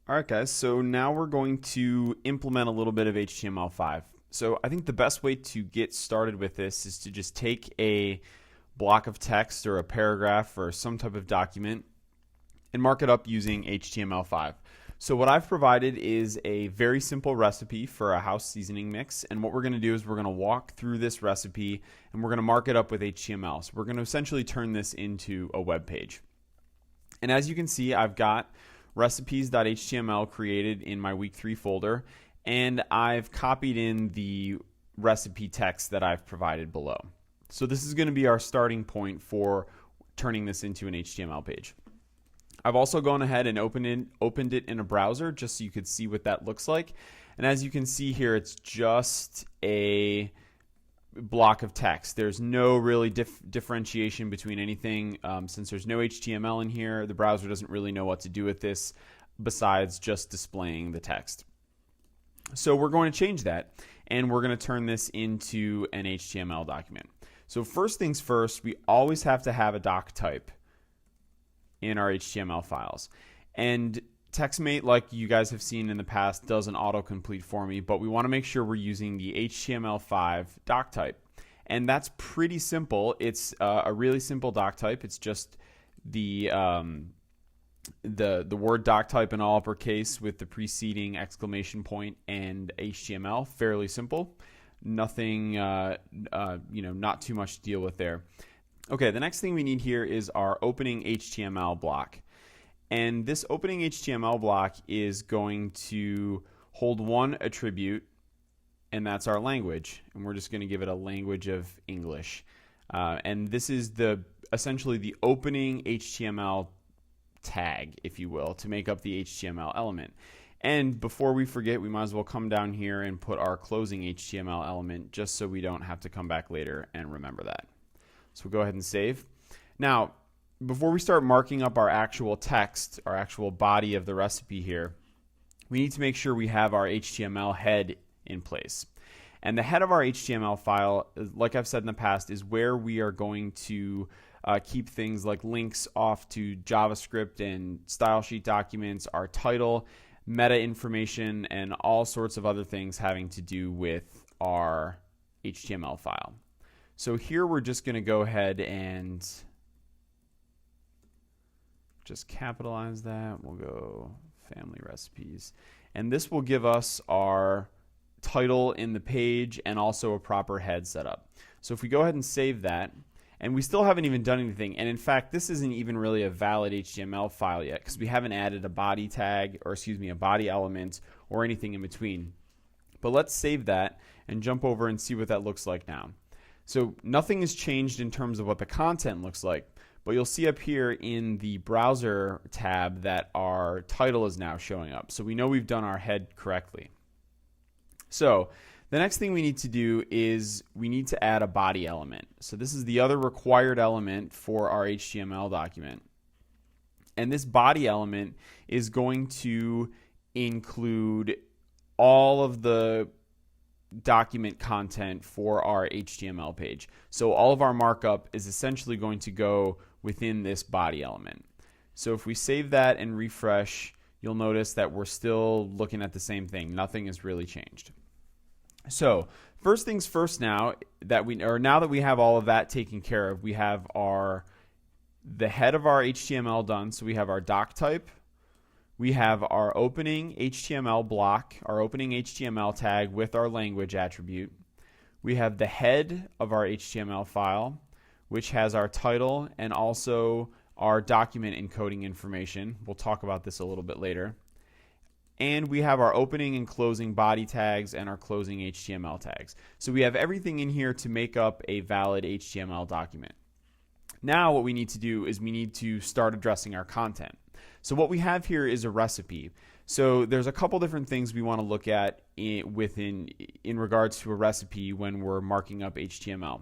All right, guys, so now we're going to implement a little bit of HTML5. So I think the best way to get started with this is to just take a block of text or a paragraph or some type of document and mark it up using HTML5. So what I've provided is a very simple recipe for a house seasoning mix, and what we're going to do is we're going to walk through this recipe and we're going to mark it up with HTML. So we're going to essentially turn this into a web page. And as you can see, I've got recipes.html created in my week 3 folder, and I've copied in the recipe text that I've provided below. So this is going to be our starting point for turning this into an HTML page. I've also gone ahead and opened it in a browser just so you could see what that looks like. And as you can see here, it's just a block of text. There's no really differentiation between anything. Since there's no HTML in here, the browser doesn't really know what to do with this besides just displaying the text. So we're going to change that, and we're going to turn this into an HTML document. So first things first, we always have to have a doc type in our HTML files. And TextMate, like you guys have seen in the past, does an autocomplete for me, but we want to make sure we're using the HTML5 doc type. And that's pretty simple. It's a really simple doc type. It's just the word doc type in all uppercase with the preceding exclamation point and HTML. Fairly simple. Nothing, not too much to deal with there. Okay, the next thing we need here is our opening HTML block. And this opening HTML block is going to hold one attribute, and that's our language. And we're just going to give it a language of English. And this is essentially the opening HTML tag, if you will, to make up the HTML element. And before we forget, we might as well come down here and put our closing HTML element just so we don't have to come back later and remember that. So we'll go ahead and save. Now, before we start marking up our actual text, our actual body of the recipe here, we need to make sure we have our HTML head in place. And the head of our HTML file, like I've said in the past, is where we are going to keep things like links off to JavaScript and style sheet documents, our title, meta information, and all sorts of other things having to do with our HTML file. So here we're just going to go ahead and just capitalize that. We'll go family recipes. And this will give us our title in the page and also a proper head setup. So if we go ahead and save that, and we still haven't even done anything, and in fact this isn't even really a valid HTML file yet because we haven't added a body tag, or a body element or anything in between. But let's save that and jump over and see what that looks like now. So nothing has changed in terms of what the content looks like, but you'll see up here in the browser tab that our title is now showing up. So we know we've done our head correctly. So the next thing we need to do is we need to add a body element. So this is the other required element for our HTML document. And this body element is going to include all of the document content for our HTML page. So all of our markup is essentially going to go within this body element. So if we save that and refresh, you'll notice that we're still looking at the same thing. Nothing has really changed. So first things first, now that we have all of that taken care of, we have the head of our HTML done. So we have our doc type. We have our opening HTML block, our opening HTML tag with our language attribute. We have the head of our HTML file, which has our title and also our document encoding information. We'll talk about this a little bit later. And we have our opening and closing body tags and our closing HTML tags. So we have everything in here to make up a valid HTML document. Now what we need to do is we need to start addressing our content. So what we have here is a recipe. So there's a couple different things we want to look at in regards to a recipe when we're marking up HTML.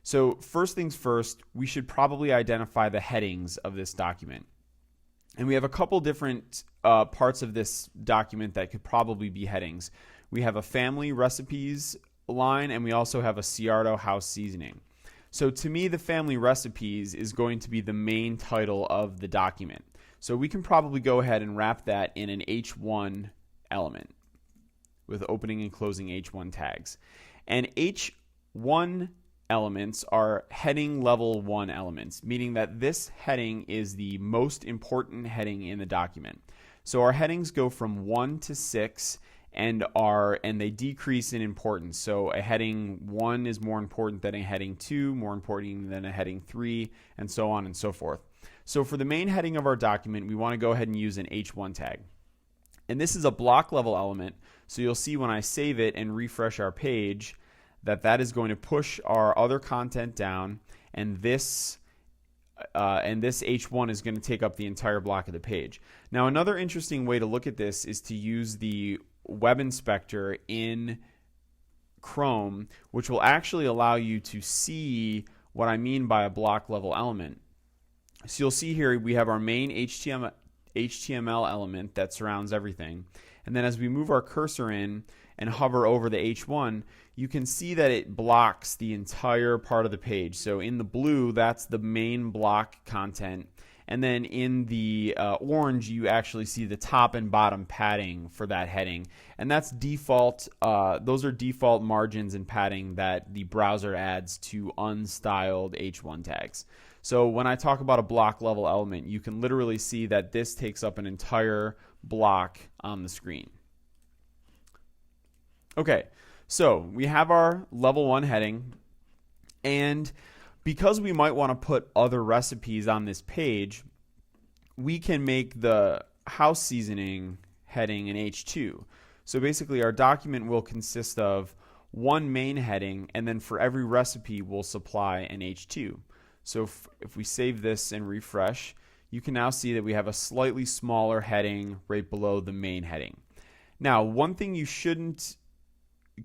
So first things first, we should probably identify the headings of this document. And we have a couple different parts of this document that could probably be headings. We have a family recipes line, and we also have a Cswd house seasoning. So to me, the family recipes is going to be the main title of the document. So we can probably go ahead and wrap that in an H1 element with opening and closing H1 tags. And H1 elements are heading level 1 elements, meaning that this heading is the most important heading in the document. So our headings go from 1 to 6 and they decrease in importance. So a heading 1 is more important than a heading 2, more important than a heading 3, and so on and so forth. So for the main heading of our document, we want to go ahead and use an H1 tag. And this is a block level element, so you'll see when I save it and refresh our page that is going to push our other content down, and this H1 is going to take up the entire block of the page. Now, another interesting way to look at this is to use the web inspector in Chrome, which will actually allow you to see what I mean by a block level element. So you'll see here we have our main HTML element that surrounds everything. And then as we move our cursor in and hover over the H1, you can see that it blocks the entire part of the page. So in the blue, that's the main block content. And then in the orange, you actually see the top and bottom padding for that heading. And that's default. Those are default margins and padding that the browser adds to unstyled H1 tags. So when I talk about a block level element, you can literally see that this takes up an entire block on the screen. Okay, so we have our level 1 heading, and because we might want to put other recipes on this page, we can make the house seasoning heading an H2. So basically our document will consist of one main heading, and then for every recipe we'll supply an H2. So if we save this and refresh, you can now see that we have a slightly smaller heading right below the main heading. Now, one thing you shouldn't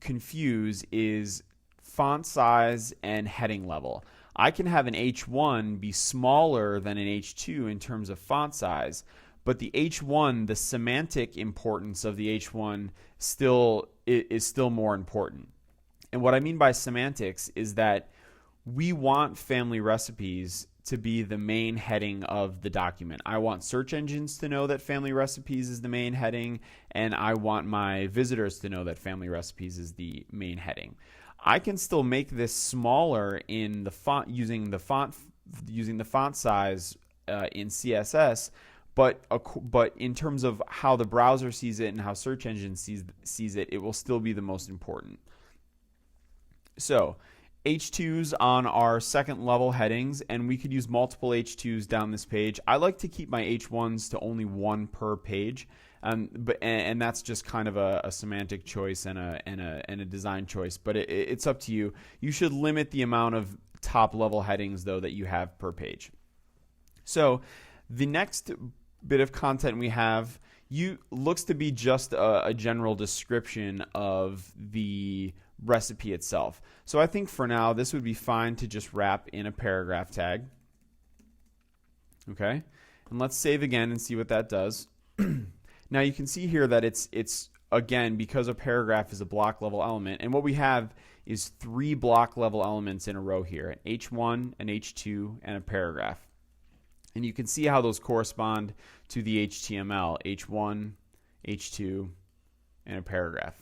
confuse is font size and heading level. I can have an H1 be smaller than an H2 in terms of font size, but the H1, the semantic importance of the H1 is still more important. And what I mean by semantics is that we want family recipes to be the main heading of the document. I want search engines to know that family recipes is the main heading, and I want my visitors to know that family recipes is the main heading. I can still make this smaller in the font using the font size in CSS, but in terms of how the browser sees it and how search engine sees it, it will still be the most important. So H2s on our second level headings, and we could use multiple H2s down this page. I like to keep my H1s to only one per page, and that's just kind of a semantic choice and a design choice. But it's up to you. You should limit the amount of top level headings though that you have per page. So the next bit of content we have looks to be just a general description of the recipe itself. So I think for now this would be fine to just wrap in a paragraph tag. Okay, and let's save again and see what that does. Now you can see here that it's again, because a paragraph is a block level element, and what we have is 3 block level elements in a row here: an H1, an H2, and a paragraph. And you can see how those correspond to the HTML: H1, H2, and a paragraph.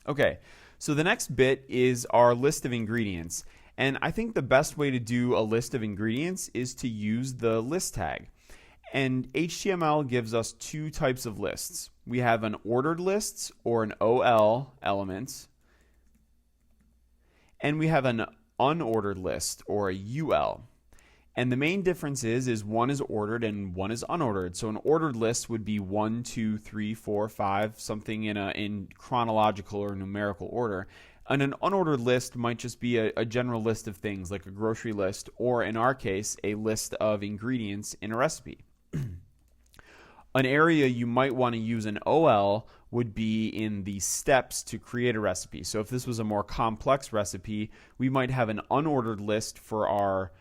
Okay, so the next bit is our list of ingredients. And I think the best way to do a list of ingredients is to use the list tag. And HTML gives us 2 types of lists. We have an ordered list, or an OL element, and we have an unordered list, or a UL. And the main difference is one is ordered and one is unordered. So an ordered list would be 1, 2, 3, 4, 5, something in chronological or numerical order. And an unordered list might just be a general list of things, like a grocery list, or in our case, a list of ingredients in a recipe. An area you might want to use an OL would be in the steps to create a recipe. So if this was a more complex recipe, we might have an unordered list for our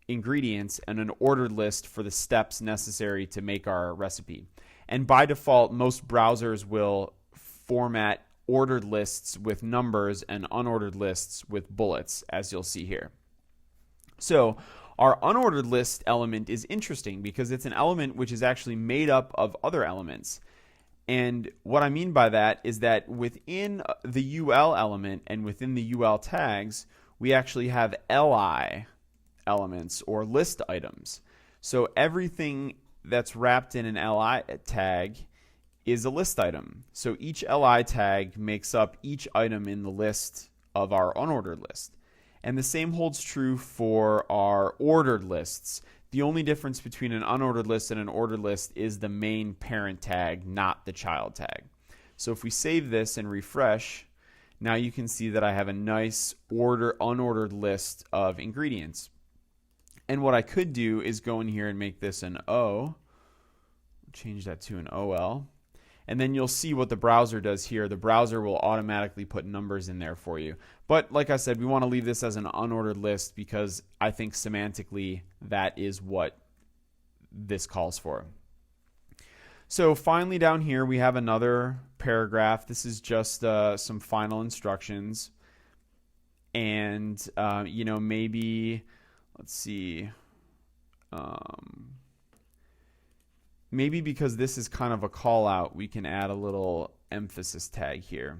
ingredients and an ordered list for the steps necessary to make our recipe. And by default, most browsers will format ordered lists with numbers and unordered lists with bullets, as you'll see here. So Our unordered list element is interesting because it's an element which is actually made up of other elements. And what I mean by that is that within the UL element and within the UL tags, we actually have LI elements or list items. So everything that's wrapped in an LI tag is a list item. So each LI tag makes up each item in the list of our unordered list. And the same holds true for our ordered lists. The only difference between an unordered list and an ordered list is the main parent tag, not the child tag. So if we save this and refresh, now you can see that I have a nice unordered list of ingredients. And what I could do is go in here and make this an O, change that to an OL, and then you'll see what the browser does here. The browser will automatically put numbers in there for you. But like I said, we want to leave this as an unordered list because I think semantically that is what this calls for. So finally down here we have another paragraph. This is just some final instructions. And, maybe, let's see, maybe because this is kind of a call out, we can add a little emphasis tag here.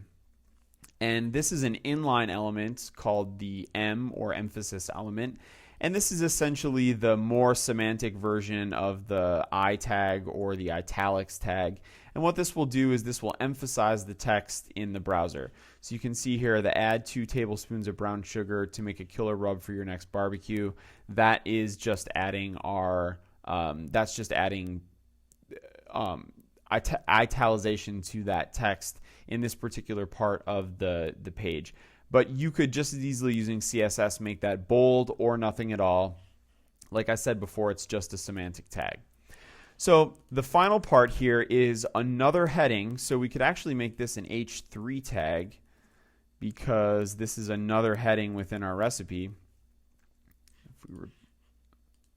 And this is an inline element called the M or emphasis element. And this is essentially the more semantic version of the I tag or the italics tag. And what this will do is this will emphasize the text in the browser. So you can see here the add 2 tablespoons of brown sugar to make a killer rub for your next barbecue. That is just adding our, italicization to that text in this particular part of the page. But you could just as easily using CSS make that bold or nothing at all. Like I said before, it's just a semantic tag. So the final part here is another heading. So we could actually make this an H3 tag because this is another heading within our recipe. If we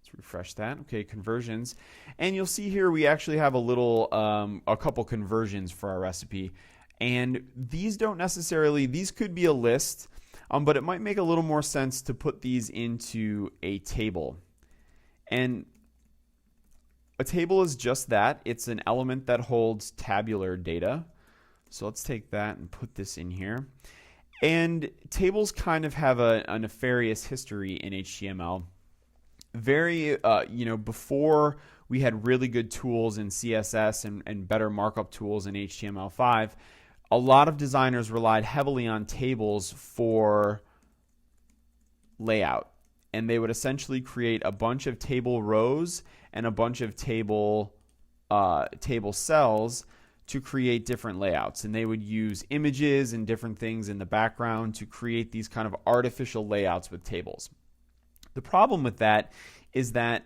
let's refresh that. Okay, conversions. And you'll see here we actually have a couple conversions for our recipe. And these could be a list, but it might make a little more sense to put these into a table. And a table is just that. It's an element that holds tabular data. So let's take that and put this in here. And tables kind of have a nefarious history in HTML. Before we had really good tools in CSS and better markup tools in HTML5, a lot of designers relied heavily on tables for layout. And they would essentially create a bunch of table rows and a bunch of table cells to create different layouts. And they would use images and different things in the background to create these kind of artificial layouts with tables. The problem with that is that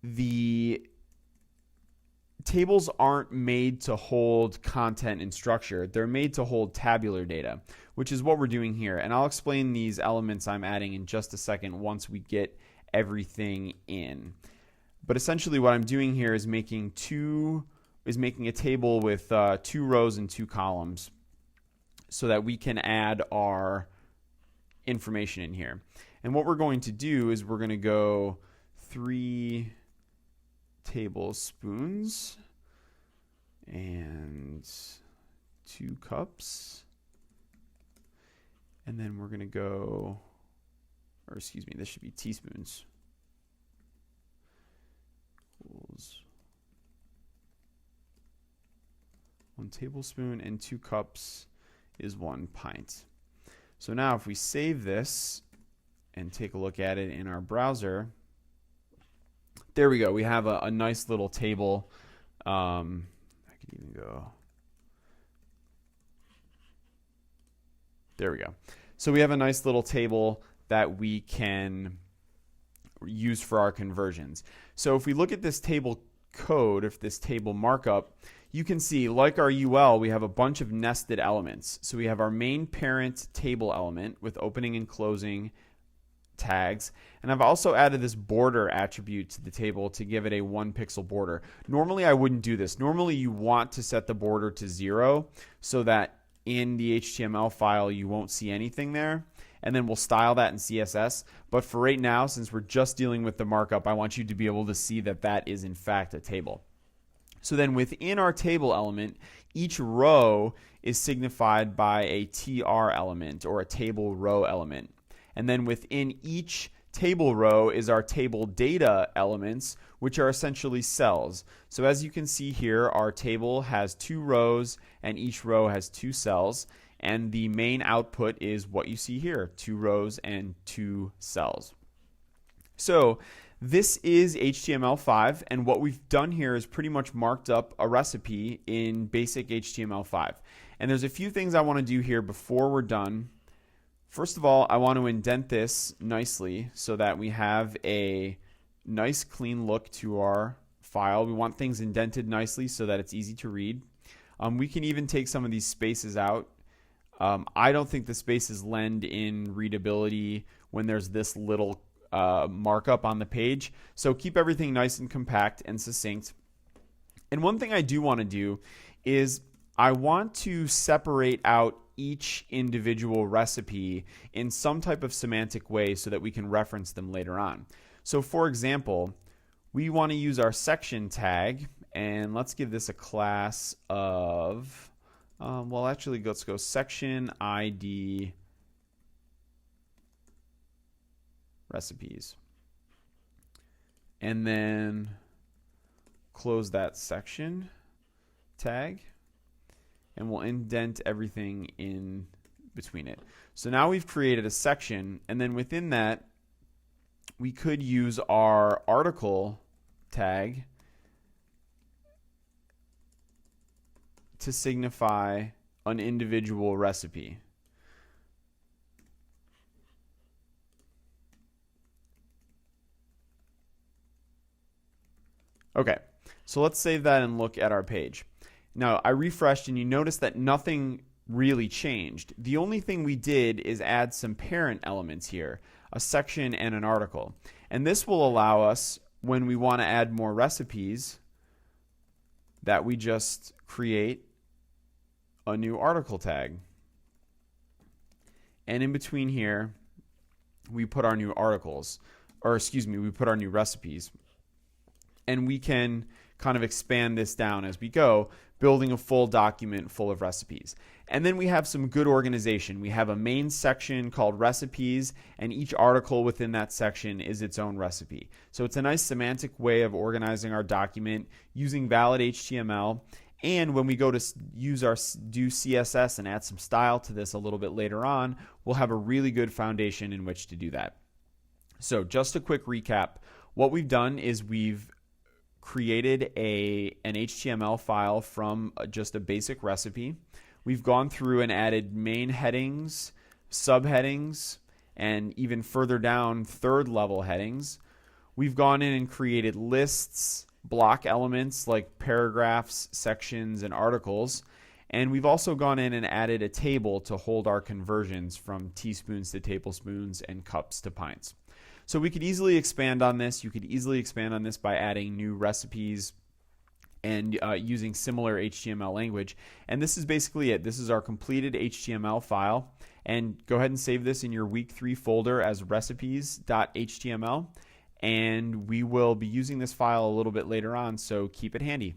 the tables aren't made to hold content and structure. They're made to hold tabular data, which is what we're doing here. And I'll explain these elements I'm adding in just a second once we get everything in. But essentially what I'm doing here is making a table with 2 rows and 2 columns so that we can add our information in here. And what we're going to do is we're going to go 3 tablespoons and 2 cups, and then we're going to go, or excuse me, this should be teaspoons. Equals 1 tablespoon and 2 cups is 1 pint. So now if we save this and take a look at it in our browser, there we go. We have a nice little table. I could even go. There we go. So we have a nice little table that we can use for our conversions. So if we look at this table code, if this table markup, you can see, like our UL, we have a bunch of nested elements. So we have our main parent table element with opening and closing tags, and I've also added this border attribute to the table to give it a 1 pixel border. Normally I wouldn't do this. Normally you want to set the border to 0 so that in the HTML file you won't see anything there. and then we'll style that in CSS. But for right now, since we're just dealing with the markup, I want you to be able to see that that is in fact a table. So then within our table element, each row is signified by a TR element or a table row element. And then within each table row is our table data elements, which are essentially cells. So as you can see here, our table has 2 rows and each row has 2 cells. And the main output is what you see here, 2 rows and 2 cells. So this is HTML5, and what we've done here is pretty much marked up a recipe in basic HTML5. And there's a few things I want to do here before we're done. First of all, I want to indent this nicely so that we have a nice clean look to our file. We want things indented nicely so that it's easy to read. We can even take some of these spaces out. I don't think the spaces lend in readability when there's this little markup on the page. So keep everything nice and compact and succinct. And one thing I do want to do is I want to separate out each individual recipe in some type of semantic way so that we can reference them later on. So for example, we want to use our section tag, and let's give this a class of, well actually let's go section ID recipes. And then close that section tag. And we'll indent everything in between it. So now we've created a section, and then within that, we could use our article tag to signify an individual recipe. Okay, so let's save that and look at our page. Now, I refreshed and you notice that nothing really changed. The only thing we did is add some parent elements here, a section and an article. And this will allow us, when we want to add more recipes, that we just create a new article tag. And in between here, we put our new articles, or excuse me, we put our new recipes. And we can kind of expand this down as we go, building a full document full of recipes. And then we have some good organization. We have a main section called recipes, and each article within that section is its own recipe. So it's a nice semantic way of organizing our document using valid HTML. And when we go to do CSS and add some style to this a little bit later on, we'll have a really good foundation in which to do that. So just a quick recap. What we've done is we've created an HTML file from just a basic recipe. We've gone through and added main headings, subheadings, and even further down, third level headings. We've gone in and created lists, block elements like paragraphs, sections, and articles. And we've also gone in and added a table to hold our conversions from teaspoons to tablespoons and cups to pints. So we could easily expand on this. You could easily expand on this by adding new recipes and using similar HTML language. And this is basically it. This is our completed HTML file. And go ahead and save this in your week 3 folder as recipes.html. And we will be using this file a little bit later on, so keep it handy.